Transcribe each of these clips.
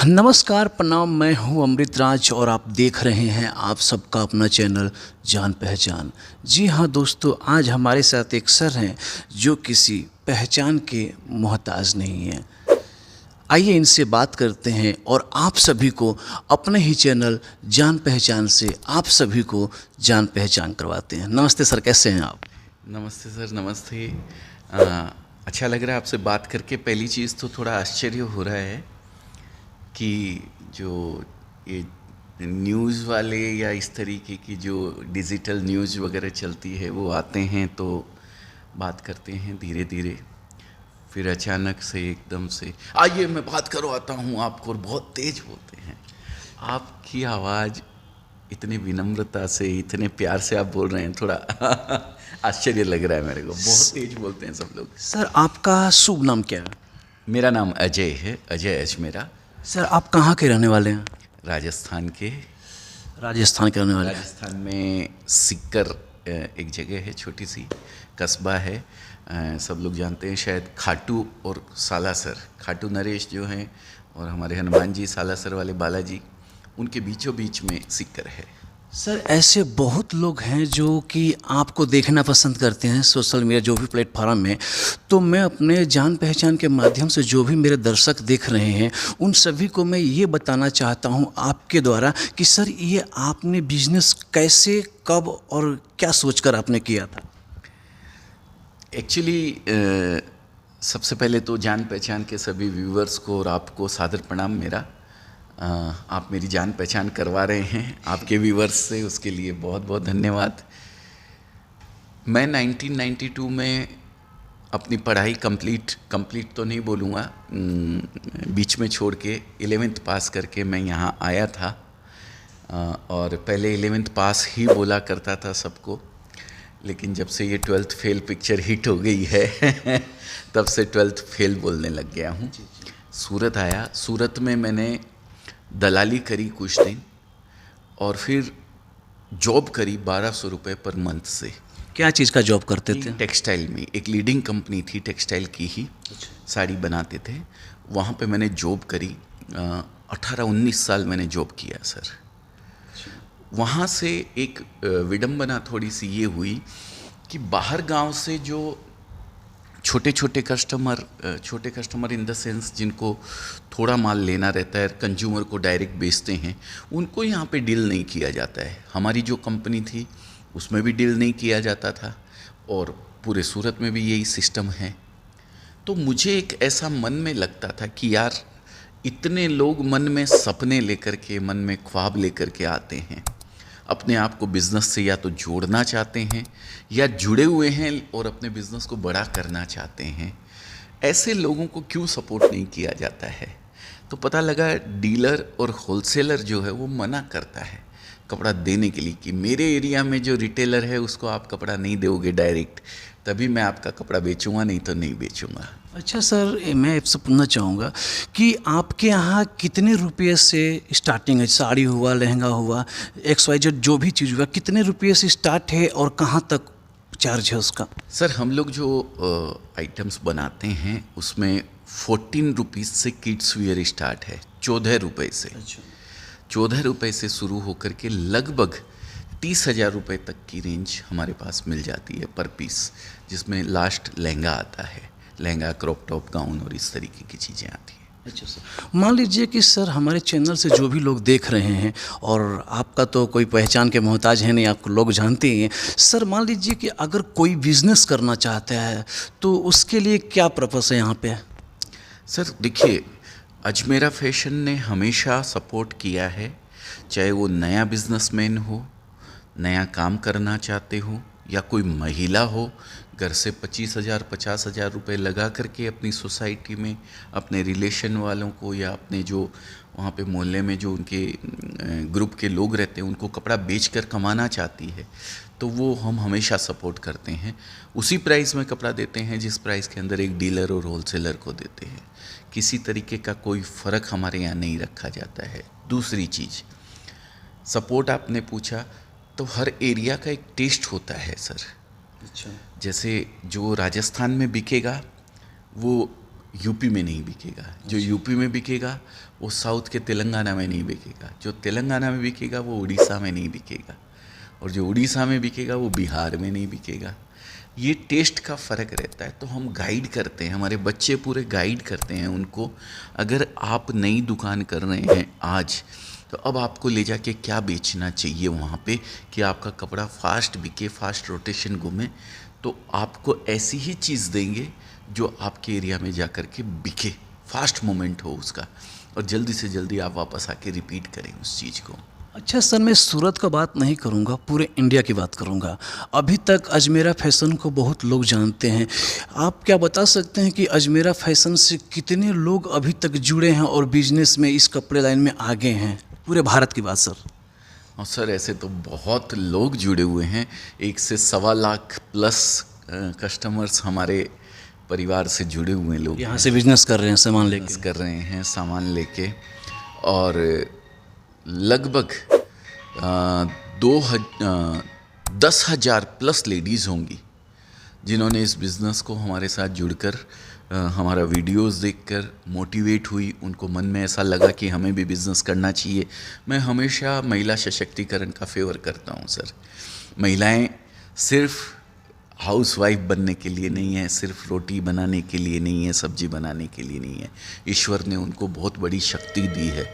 नमस्कार, प्रणाम। मैं हूं अमृत राज और आप देख रहे हैं आप सबका अपना चैनल जान पहचान। जी हां दोस्तों, आज हमारे साथ एक सर हैं जो किसी पहचान के मोहताज नहीं हैं। आइए इनसे बात करते हैं और आप सभी को अपने ही चैनल जान पहचान से आप सभी को जान पहचान करवाते हैं। नमस्ते सर, कैसे हैं आप? नमस्ते सर, नमस्ते। अच्छा लग रहा है आपसे बात करके। पहली चीज़ तो थोड़ा आश्चर्य हो रहा है कि जो ये न्यूज़ वाले या इस तरीके की जो डिजिटल न्यूज़ वगैरह चलती है वो आते हैं तो बात करते हैं धीरे धीरे, फिर अचानक से एकदम से आइए मैं बात करवाता हूँ आपको, और बहुत तेज बोलते हैं। आपकी आवाज़ इतनी विनम्रता से, इतने प्यार से आप बोल रहे हैं, थोड़ा आश्चर्य लग रहा है मेरे को। बहुत तेज बोलते हैं सब लोग। सर, आपका शुभ नाम क्या है? मेरा नाम अजय है, अजय अजमेरा। सर, आप कहाँ के रहने वाले हैं? राजस्थान के। राजस्थान के रहने वाले हैं। राजस्थान में सीकर एक जगह है, छोटी सी कस्बा है, सब लोग जानते हैं शायद। खाटू और सालासर, खाटू नरेश जो हैं और हमारे हनुमान जी सालासर वाले बालाजी, उनके बीचों बीच में सीकर है। सर, ऐसे बहुत लोग हैं जो कि आपको देखना पसंद करते हैं सोशल मीडिया, जो भी प्लेटफॉर्म में। तो मैं अपने जान पहचान के माध्यम से जो भी मेरे दर्शक देख रहे हैं उन सभी को मैं ये बताना चाहता हूँ आपके द्वारा कि सर, ये आपने बिजनेस कैसे, कब और क्या सोचकर आपने किया था? एक्चुअली सबसे पहले तो जान पहचान के सभी व्यूवर्स को और आपको सादर प्रणाम मेरा। आप मेरी जान पहचान करवा रहे हैं आपके व्यूवर्स से, उसके लिए बहुत बहुत धन्यवाद। मैं 1992 में अपनी पढ़ाई कंप्लीट तो नहीं बोलूँगा, बीच में छोड़ के 11th पास करके मैं यहाँ आया था। और पहले 11th पास ही बोला करता था सबको, लेकिन जब से ये 12th फेल पिक्चर हिट हो गई है तब से 12th फेल बोलने लग गया हूँ। सूरत आया, सूरत में मैंने दलाली करी कुछ दिन और फिर जॉब करी 1200 रुपये पर मंथ से। क्या चीज़ का जॉब करते थे? टेक्सटाइल में, एक लीडिंग कंपनी थी टेक्सटाइल की ही, साड़ी बनाते थे। वहाँ पे मैंने जॉब करी, 18-19 साल मैंने जॉब किया सर। वहाँ से एक विडंबना थोड़ी सी ये हुई कि बाहर गांव से जो छोटे कस्टमर इन द सेंस जिनको थोड़ा माल लेना रहता है, कंज्यूमर को डायरेक्ट बेचते हैं, उनको यहाँ पे डील नहीं किया जाता है। हमारी जो कंपनी थी उसमें भी डील नहीं किया जाता था और पूरे सूरत में भी यही सिस्टम है। तो मुझे एक ऐसा मन में लगता था कि यार, इतने लोग मन में सपने लेकर के, मन में ख्वाब लेकर के आते हैं, अपने आप को बिज़नेस से या तो जोड़ना चाहते हैं या जुड़े हुए हैं और अपने बिज़नेस को बड़ा करना चाहते हैं। ऐसे लोगों को क्यों सपोर्ट नहीं किया जाता है? तो पता लगा डीलर और होलसेलर जो है वो मना करता है कपड़ा देने के लिए कि मेरे एरिया में जो रिटेलर है उसको आप कपड़ा नहीं दोगे डायरेक्ट, तभी मैं आपका कपड़ा बेचूंगा, नहीं तो नहीं बेचूंगा। अच्छा सर, मैं आपसे पूछना चाहूँगा कि आपके यहाँ कितने रुपये से स्टार्टिंग है? साड़ी हुआ, लहंगा हुआ, XYZ जो भी चीज़ हुआ, कितने रुपये से स्टार्ट है और कहाँ तक चार्ज है उसका? सर, हम लोग जो आइटम्स बनाते हैं उसमें 14 रुपीज़ से किड्स वियर स्टार्ट है, 14 रुपये से। अच्छा। 14 रुपये से शुरू होकर के लगभग 30,000 रुपये तक की रेंज हमारे पास मिल जाती है पर पीस, जिसमें लास्ट लहंगा आता है, लहंगा, क्रॉप टॉप, गाउन और इस तरीके की चीज़ें आती हैं। अच्छा सर, मान लीजिए कि सर हमारे चैनल से जो भी लोग देख रहे हैं, और आपका तो कोई पहचान के मोहताज है नहीं, आपको लोग जानते ही हैं सर। मान लीजिए कि अगर कोई बिज़नेस करना चाहता है तो उसके लिए क्या पर्पस है यहाँ पे? सर देखिए, अजमेरा फैशन ने हमेशा सपोर्ट किया है, चाहे वो नया बिजनेसमैन हो, नया काम करना चाहते हो, या कोई महिला हो घर से 25,000 50,000 रुपये लगा करके अपनी सोसाइटी में अपने रिलेशन वालों को या अपने जो वहाँ पे मोहल्ले में जो उनके ग्रुप के लोग रहते हैं उनको कपड़ा बेचकर कमाना चाहती है, तो वो हम हमेशा सपोर्ट करते हैं। उसी प्राइस में कपड़ा देते हैं जिस प्राइस के अंदर एक डीलर और होलसेलर को देते हैं। किसी तरीके का कोई फ़र्क हमारे यहाँ नहीं रखा जाता है। दूसरी चीज़, सपोर्ट आपने पूछा, तो हर एरिया का एक टेस्ट होता है सर। अच्छा। जैसे जो राजस्थान में बिकेगा वो यूपी में नहीं बिकेगा, जो यूपी में बिकेगा वो साउथ के तेलंगाना में नहीं बिकेगा, जो तेलंगाना में बिकेगा वो उड़ीसा में नहीं बिकेगा, और जो उड़ीसा में बिकेगा वो बिहार में नहीं बिकेगा। ये टेस्ट का फ़र्क रहता है। तो हम गाइड करते हैं, हमारे बच्चे पूरे गाइड करते हैं उनको। अगर आप नई दुकान कर रहे हैं आज, तो अब आपको ले जाके क्या बेचना चाहिए वहाँ पे कि आपका कपड़ा फास्ट बिके, फास्ट रोटेशन घूमे, तो आपको ऐसी ही चीज़ देंगे जो आपके एरिया में जा कर के बिके, फास्ट मोमेंट हो उसका, और जल्दी से जल्दी आप वापस आके रिपीट करें उस चीज़ को। अच्छा सर, मैं सूरत का बात नहीं करूंगा, पूरे इंडिया की बात करूंगा। अभी तक अजमेरा फैशन को बहुत लोग जानते हैं। आप क्या बता सकते हैं कि अजमेरा फैशन से कितने लोग अभी तक जुड़े हैं और बिजनेस में, इस कपड़े लाइन में आगे हैं, पूरे भारत की बात सर? और सर ऐसे तो बहुत लोग जुड़े हुए हैं, 1 से सवा लाख प्लस कस्टमर्स हमारे परिवार से जुड़े हुए लोग यहाँ से बिजनेस कर रहे हैं, सामान लेके बिजनेस कर रहे हैं, सामान लेके। और लगभग 10,000 प्लस लेडीज़ होंगी जिन्होंने इस बिज़नेस को हमारे साथ जुड़कर हमारा वीडियोस देखकर मोटिवेट हुई, उनको मन में ऐसा लगा कि हमें भी बिज़नेस करना चाहिए। मैं हमेशा महिला सशक्तिकरण का फेवर करता हूँ सर। महिलाएं सिर्फ हाउसवाइफ बनने के लिए नहीं है, सिर्फ रोटी बनाने के लिए नहीं है, सब्जी बनाने के लिए नहीं है। ईश्वर ने उनको बहुत बड़ी शक्ति दी है।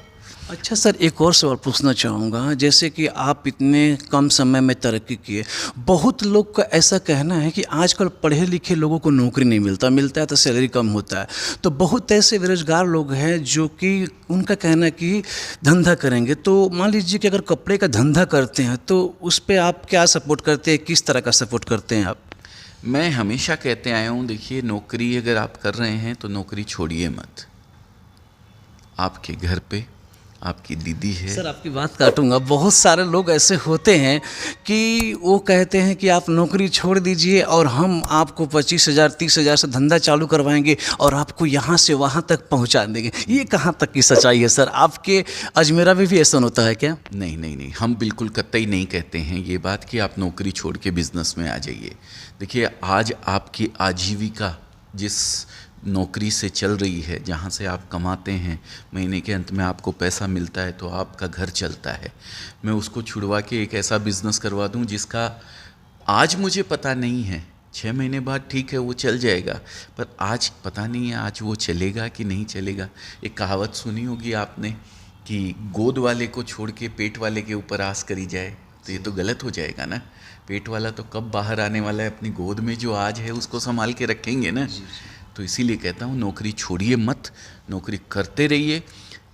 अच्छा सर, एक और सवाल पूछना चाहूँगा। जैसे कि आप इतने कम समय में तरक्की किए, बहुत लोग का ऐसा कहना है कि आजकल पढ़े लिखे लोगों को नौकरी नहीं मिलता है तो सैलरी कम होता है। तो बहुत ऐसे बेरोजगार लोग हैं जो कि उनका कहना है कि धंधा करेंगे। तो मान लीजिए कि अगर कपड़े का धंधा करते हैं तो उस पर आप क्या सपोर्ट करते हैं, किस तरह का सपोर्ट करते हैं आप? मैं हमेशा कहते आया हूँ, देखिए नौकरी अगर आप कर रहे हैं तो नौकरी छोड़िए मत। आपके घर पे आपकी दीदी है। सर आपकी बात काटूंगा, बहुत सारे लोग ऐसे होते हैं कि वो कहते हैं कि आप नौकरी छोड़ दीजिए और हम आपको 25,000 30,000 से धंधा चालू करवाएंगे और आपको यहाँ से वहाँ तक पहुँचा देंगे। ये कहाँ तक की सच्चाई है सर? आपके अजमेरा में भी ऐसा होता है क्या? नहीं नहीं नहीं, हम बिल्कुल कतई नहीं कहते हैं ये बात कि आप नौकरी छोड़ के बिज़नेस में आ जाइए। देखिए आज आपकी आजीविका जिस नौकरी से चल रही है, जहाँ से आप कमाते हैं, महीने के अंत में आपको पैसा मिलता है तो आपका घर चलता है। मैं उसको छुड़वा के एक ऐसा बिज़नेस करवा दूँ जिसका आज मुझे पता नहीं है, 6 महीने बाद ठीक है वो चल जाएगा, पर आज पता नहीं है आज वो चलेगा कि नहीं चलेगा। एक कहावत सुनी होगी आपने कि गोद वाले को छोड़ के पेट वाले के ऊपर आस करी जाए, तो ये तो गलत हो जाएगा ना। पेट वाला तो कब बाहर आने वाला है, अपनी गोद में जो आज है उसको संभाल के रखेंगे ना। तो इसीलिए कहता हूँ नौकरी छोड़िए मत, नौकरी करते रहिए,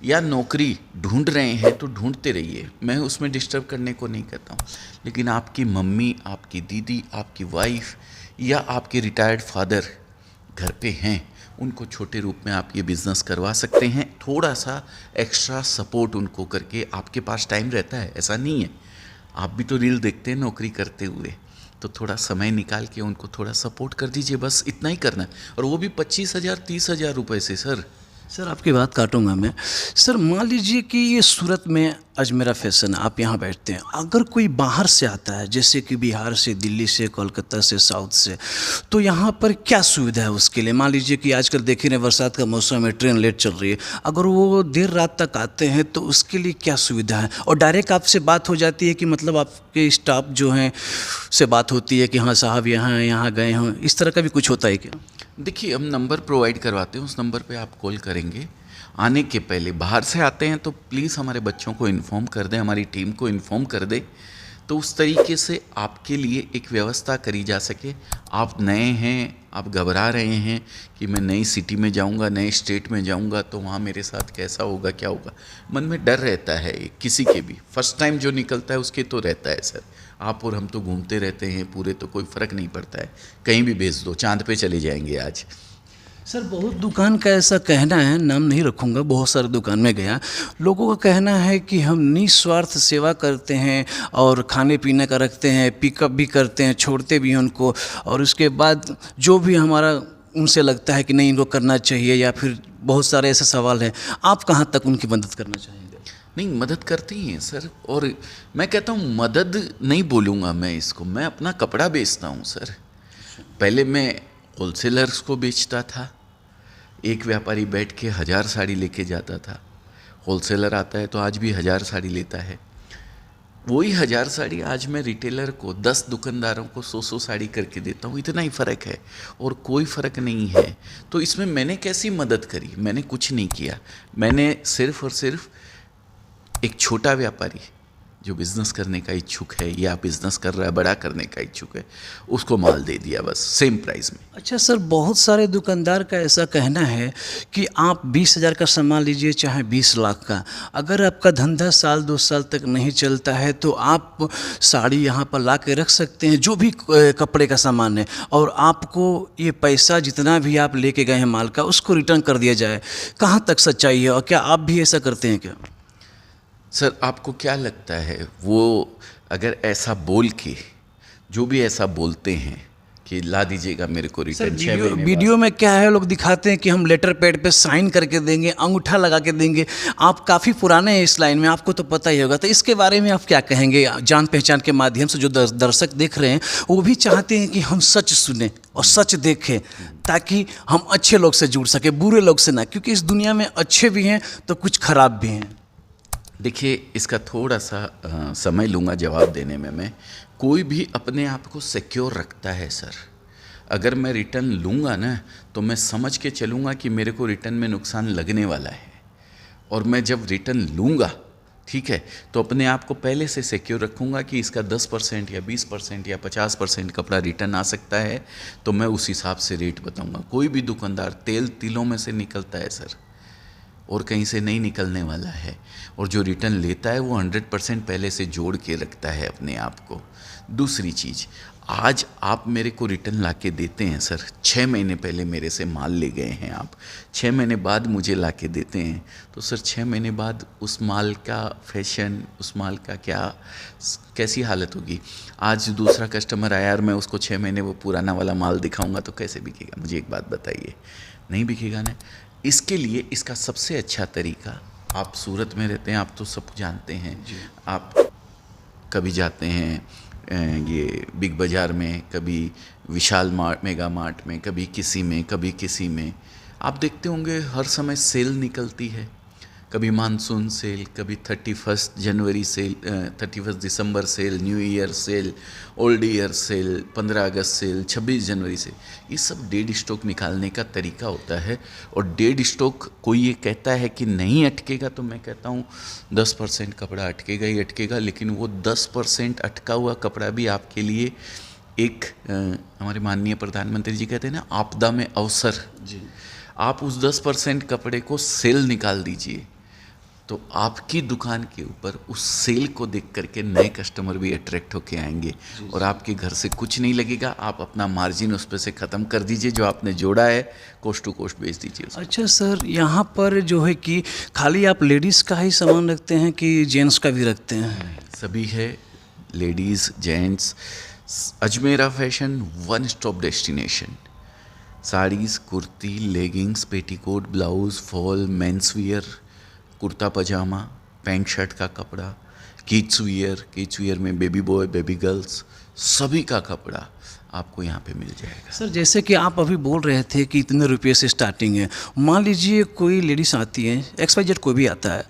या नौकरी ढूंढ रहे हैं तो ढूंढते रहिए। मैं उसमें डिस्टर्ब करने को नहीं कहता हूँ, लेकिन आपकी मम्मी, आपकी दीदी, आपकी वाइफ या आपके रिटायर्ड फादर घर पे हैं, उनको छोटे रूप में आप ये बिज़नेस करवा सकते हैं। थोड़ा सा एक्स्ट्रा सपोर्ट उनको करके, आपके पास टाइम रहता है, ऐसा नहीं है, आप भी तो रील देखते हैं नौकरी करते हुए, तो थोड़ा समय निकाल के उनको थोड़ा सपोर्ट कर दीजिए, बस इतना ही करना है। और वो भी 25,000 30,000 रुपये से सर। सर आपकी बात काटूंगा मैं। सर मान लीजिए कि ये सूरत में अजमेरा फैशन, आप यहाँ बैठते हैं, अगर कोई बाहर से आता है, जैसे कि बिहार से, दिल्ली से, कोलकाता से, साउथ से, तो यहाँ पर क्या सुविधा है उसके लिए? मान लीजिए कि आजकल देख रहे हैं बरसात का मौसम है, ट्रेन लेट चल रही है, अगर वो देर रात तक आते हैं तो उसके लिए क्या सुविधा है? और डायरेक्ट आपसे बात हो जाती है कि मतलब आपके स्टाफ जो हैं से बात होती है कि हाँ साहब यहाँ गए हों, इस तरह का भी कुछ होता है क्या? देखिए हम नंबर प्रोवाइड करवाते हैं, उस नंबर पे आप कॉल करेंगे। आने के पहले बाहर से आते हैं तो प्लीज़ हमारे बच्चों को इन्फॉर्म कर दें, हमारी टीम को इन्फॉर्म कर दें, तो उस तरीके से आपके लिए एक व्यवस्था करी जा सके। आप नए हैं, आप घबरा रहे हैं कि मैं नई सिटी में जाऊंगा, नए स्टेट में जाऊंगा तो वहाँ मेरे साथ कैसा होगा, क्या होगा, मन में डर रहता है किसी के भी। फर्स्ट टाइम जो निकलता है उसके तो रहता है सर। आप और हम तो घूमते रहते हैं पूरे, तो कोई फ़र्क नहीं पड़ता है, कहीं भी भेज दो, चांद पे चले जाएंगे आज। सर बहुत दुकान का ऐसा कहना है, नाम नहीं रखूंगा, बहुत सारे दुकान में गया, लोगों का कहना है कि हम निस्वार्थ सेवा करते हैं और खाने पीने का रखते हैं, पिकअप भी करते हैं, छोड़ते भी हैं उनको, और उसके बाद जो भी हमारा उनसे लगता है कि नहीं इनको करना चाहिए, या फिर बहुत सारे ऐसे सवाल हैं, आप कहाँ तक उनकी मदद करना चाहेंगे? नहीं, मदद करते ही हैं सर। और मैं कहता हूँ मदद नहीं बोलूँगा मैं इसको, मैं अपना कपड़ा बेचता हूँ सर। पहले मैं होलसेलर्स को बेचता था, एक व्यापारी बैठ के 1000 साड़ी लेके जाता था, होलसेलर आता है तो आज भी 1000 साड़ी लेता है। वही 1000 साड़ी आज मैं रिटेलर को 10 दुकानदारों को 100 साड़ी करके देता हूँ, इतना ही फ़र्क है और कोई फ़र्क नहीं है। तो इसमें मैंने कैसी मदद करी? मैंने कुछ नहीं किया। मैंने सिर्फ और सिर्फ एक छोटा व्यापारी जो बिज़नेस करने का इच्छुक है या बिज़नेस कर रहा है, बड़ा करने का इच्छुक है, उसको माल दे दिया बस सेम प्राइस में। अच्छा सर, बहुत सारे दुकानदार का ऐसा कहना है कि आप 20,000 का सामान लीजिए चाहे 20 लाख का, अगर आपका धंधा साल 2 साल तक नहीं चलता है तो आप साड़ी यहाँ पर ला के रख सकते हैं, जो भी कपड़े का सामान है, और आपको ये पैसा जितना भी आप लेके गए हैं माल का उसको रिटर्न कर दिया जाए। कहाँ तक सच्चाई है और क्या आप भी ऐसा करते हैं क्या? सर, आपको क्या लगता है वो अगर ऐसा बोल के, जो भी ऐसा बोलते हैं कि ला दीजिएगा मेरे को सर, रिटर्न, वीडियो में क्या है, लोग दिखाते हैं कि हम लेटर पैड पे साइन करके देंगे, अंगूठा लगा के देंगे। आप काफ़ी पुराने हैं इस लाइन में, आपको तो पता ही होगा, तो इसके बारे में आप क्या कहेंगे? जान पहचान के माध्यम से जो दर्शक देख रहे हैं वो भी चाहते हैं कि हम सच सुने और सच देखें, ताकि हम अच्छे लोग से जुड़ सके, बुरे लोग से ना, क्योंकि इस दुनिया में अच्छे भी हैं तो कुछ खराब भी हैं। देखिए, इसका थोड़ा सा समय लूँगा जवाब देने में। मैं कोई भी अपने आप को सिक्योर रखता है सर। अगर मैं रिटर्न लूँगा ना तो मैं समझ के चलूँगा कि मेरे को रिटर्न में नुकसान लगने वाला है, और मैं जब रिटर्न लूँगा, ठीक है, तो अपने आप को पहले से सिक्योर रखूँगा कि इसका 10% या 20% या 50% कपड़ा रिटर्न आ सकता है, तो मैं उस हिसाब से रेट बताऊँगा। कोई भी दुकानदार तेल तिलों में से निकलता है सर, और कहीं से नहीं निकलने वाला है, और जो रिटर्न लेता है वो 100% पहले से जोड़ के रखता है अपने आप को। दूसरी चीज़, आज आप मेरे को रिटर्न ला के देते हैं सर, 6 महीने पहले मेरे से माल ले गए हैं आप, 6 महीने बाद मुझे ला के देते हैं, तो सर 6 महीने बाद उस माल का फैशन, उस माल का कैसी हालत होगी? आज दूसरा कस्टमर आया और मैं उसको 6 महीने वो पुराना वाला माल दिखाऊंगा तो कैसे बिकेगा? मुझे एक बात बताइए, नहीं बिकेगा ना। इसके लिए इसका सबसे अच्छा तरीका, आप सूरत में रहते हैं, आप तो सब जानते हैं, आप कभी जाते हैं ये बिग बाज़ार में, कभी विशाल मार्ट, मेगा मार्ट में, कभी किसी में, आप देखते होंगे हर समय सेल निकलती है। कभी मानसून सेल, कभी 31 जनवरी सेल, 31 दिसंबर sale, new year sale, old year sale, 15 अगस्त सेल, 26 जनवरी सेल। ये सब डेड स्टॉक निकालने का तरीका होता है। और डेड स्टॉक कोई ये कहता है कि नहीं अटकेगा, तो मैं कहता हूँ 10% कपड़ा अटकेगा ही अटकेगा, लेकिन वो 10% अटका हुआ कपड़ा भी आपके लिए एक हमारे माननीय प्रधानमंत्री जी कहते हैं ना, आपदा में अवसर। जी, आप उस 10% कपड़े को सेल निकाल दीजिए, तो आपकी दुकान के ऊपर उस सेल को देख करके नए कस्टमर भी अट्रैक्ट होके आएंगे, और आपके घर से कुछ नहीं लगेगा। आप अपना मार्जिन उस पर से ख़त्म कर दीजिए, जो आपने जोड़ा है कोस्ट टू कोस्ट बेच दीजिए उसको। अच्छा सर, यहाँ पर जो है कि खाली आप लेडीज़ का ही सामान रखते हैं कि जेंट्स का भी रखते हैं? सभी है, ladies, gents. Ajmera fashion one stop destination. Saris, kurti, leggings, petticoat, blouse, fall, men's wear, kurta pyjama, pant shirt का कपड़ा, किड्स वियर में बेबी बॉय, बेबी गर्ल्स, सभी का कपड़ा आपको यहाँ पे मिल जाएगा। सर, जैसे कि आप अभी बोल रहे थे कि इतने रुपये से स्टार्टिंग है, मान लीजिए कोई लेडीज़ आती है, XYZ कोई भी आता है,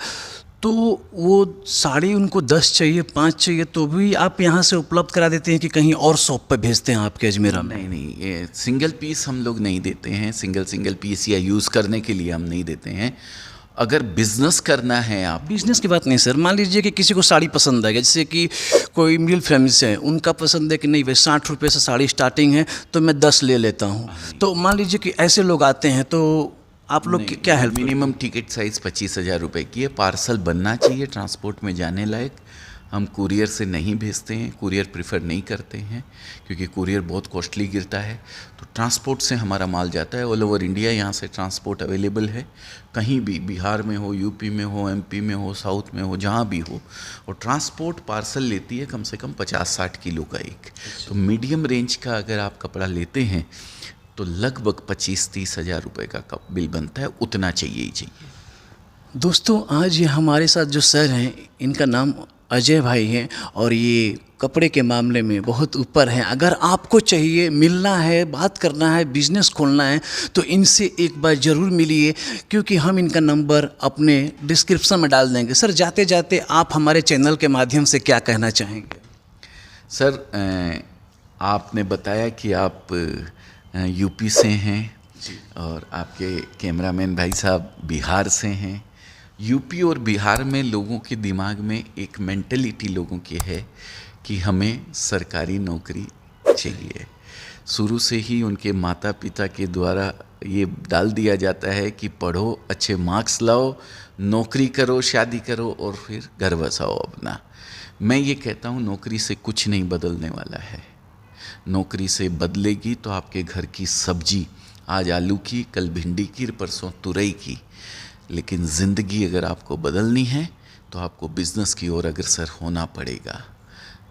तो वो साड़ी उनको 10 चाहिए, 5 चाहिए, तो भी आप यहाँ से उपलब्ध करा देते हैं कि कहीं और शॉप पर भेजते हैं आपके अजमेरा में? नहीं, ये सिंगल पीस हम लोग नहीं देते हैं, सिंगल पीस या यूज़ करने के लिए हम नहीं देते हैं। अगर बिज़नेस करना है, आप बिज़नेस की बात नहीं सर, मान लीजिए कि किसी को साड़ी पसंद आ गया, जैसे कि कोई मिडिल फैमिली से है, उनका पसंद है कि नहीं भाई 60 रुपये से साड़ी स्टार्टिंग है, तो मैं 10 ले लेता हूँ, तो मान लीजिए कि ऐसे लोग आते हैं, तो आप लोग क्या हेल्प? मिनिमम टिकट साइज़ 25,000 रुपये की है, पार्सल बनना चाहिए ट्रांसपोर्ट में जाने लायक। हम कुरियर से नहीं भेजते हैं, कुरियर प्रेफर नहीं करते हैं, क्योंकि कुरियर बहुत कॉस्टली गिरता है। तो ट्रांसपोर्ट से हमारा माल जाता है ऑल ओवर इंडिया। यहाँ से ट्रांसपोर्ट अवेलेबल है, कहीं भी, बिहार में हो, यूपी में हो, MP में हो, साउथ में हो, जहाँ भी हो। और ट्रांसपोर्ट पार्सल लेती है कम से कम 50-60 किलो का एक। तो मीडियम रेंज का अगर आप कपड़ा लेते हैं तो लगभग 25-30 हज़ार रुपये का बिल बनता है, उतना चाहिए ही चाहिए। दोस्तों, आज ये हमारे साथ जो सर हैं, इनका नाम अजय भाई हैं, और ये कपड़े के मामले में बहुत ऊपर हैं। अगर आपको चाहिए, मिलना है, बात करना है, बिजनेस खोलना है तो इनसे एक बार ज़रूर मिलिए, क्योंकि हम इनका नंबर अपने डिस्क्रिप्शन में डाल देंगे। सर, जाते जाते आप हमारे चैनल के माध्यम से क्या कहना चाहेंगे? सर, आपने बताया कि आप यूपी से हैं और आपके कैमरामैन भाई साहब बिहार से हैं। यूपी और बिहार में लोगों के दिमाग में एक मेंटलिटी लोगों की है कि हमें सरकारी नौकरी चाहिए। शुरू से ही उनके माता पिता के द्वारा ये डाल दिया जाता है कि पढ़ो, अच्छे मार्क्स लाओ, नौकरी करो, शादी करो और फिर घर बसाओ अपना। मैं ये कहता हूँ नौकरी से कुछ नहीं बदलने वाला है। नौकरी से बदलेगी तो आपके घर की सब्जी, आज आलू की, कल भिंडी की, परसों तुरई की। लेकिन ज़िंदगी अगर आपको बदलनी है तो आपको बिज़नेस की ओर अग्रसर होना पड़ेगा।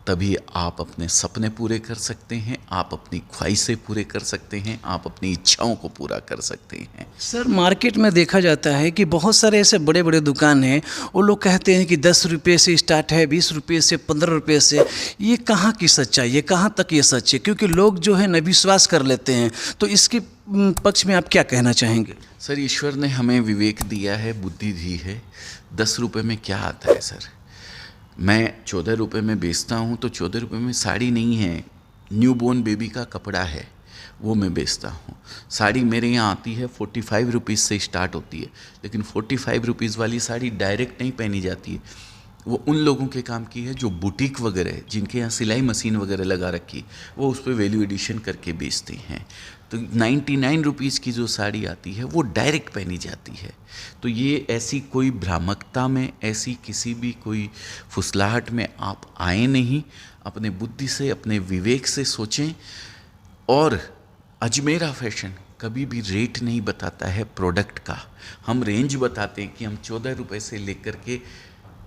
तभी आप अपने सपने पूरे कर सकते हैं, आप अपनी ख्वाहिशें पूरे कर सकते हैं, आप अपनी इच्छाओं को पूरा कर सकते हैं। सर, मार्केट में देखा जाता है कि बहुत सारे ऐसे बड़े बड़े दुकान हैं, वो लोग कहते हैं कि 10 रुपये से स्टार्ट है, 20 रुपये से, 15 रुपये से। ये कहाँ की सच्चाई है, कहाँ तक ये सच है? क्योंकि लोग जो है न विश्वास कर लेते हैं, तो इसके पक्ष में आप क्या कहना चाहेंगे? सर, ईश्वर ने हमें विवेक दिया है, बुद्धि दी है। 10 रुपये में क्या आता है सर? मैं 14 रुपये में बेचता हूँ तो 14 रुपये में साड़ी नहीं है, न्यूबॉर्न बेबी का कपड़ा है, वो मैं बेचता हूँ। साड़ी मेरे यहाँ आती है 45 रुपीज़ से स्टार्ट होती है, लेकिन 45 रुपीज़ वाली साड़ी डायरेक्ट नहीं पहनी जाती है। वो उन लोगों के काम की है जो बुटीक वगैरह है, जिनके यहाँ सिलाई मशीन वगैरह लगा रखी, वो उस पर वैल्यू एडिशन करके बेचते हैं। तो 99 रुपीज़ की जो साड़ी आती है वो डायरेक्ट पहनी जाती है। तो ये ऐसी कोई भ्रामकता में, ऐसी किसी भी कोई फुसलाहट में आप आए नहीं। अपने बुद्धि से, अपने विवेक से सोचें। और अजमेरा फैशन कभी भी रेट नहीं बताता है प्रोडक्ट का। हम रेंज बताते हैं कि हम 14 रुपये से लेकर के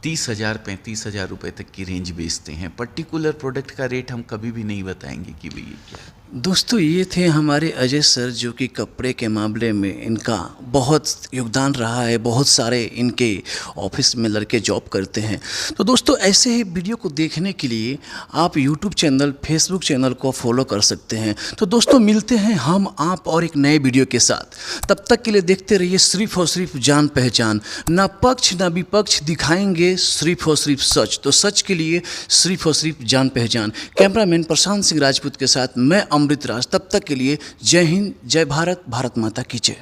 30,000 35,000 रुपये तक की रेंज बेचते हैं। पर्टिकुलर प्रोडक्ट का रेट हम कभी भी नहीं बताएंगे कि भई ये क्या है। दोस्तों, ये थे हमारे अजय सर, जो कि कपड़े के मामले में इनका बहुत योगदान रहा है। बहुत सारे इनके ऑफिस में लड़के जॉब करते हैं। तो दोस्तों, ऐसे ही वीडियो को देखने के लिए आप यूट्यूब चैनल, फेसबुक चैनल को फॉलो कर सकते हैं। तो दोस्तों, मिलते हैं हम आप और एक नए वीडियो के साथ। तब तक के लिए देखते रहिए सिर्फ और सिर्फ जान पहचान। ना पक्ष ना विपक्ष, दिखाएंगे सिर्फ और सिर्फ सच। तो सच के लिए सिर्फ और सिर्फ जान पहचान। कैमरामैन प्रशांत सिंह राजपूत के साथ मैं अमृत राज। तब तक के लिए जय हिंद, जय भारत, भारत माता की जय।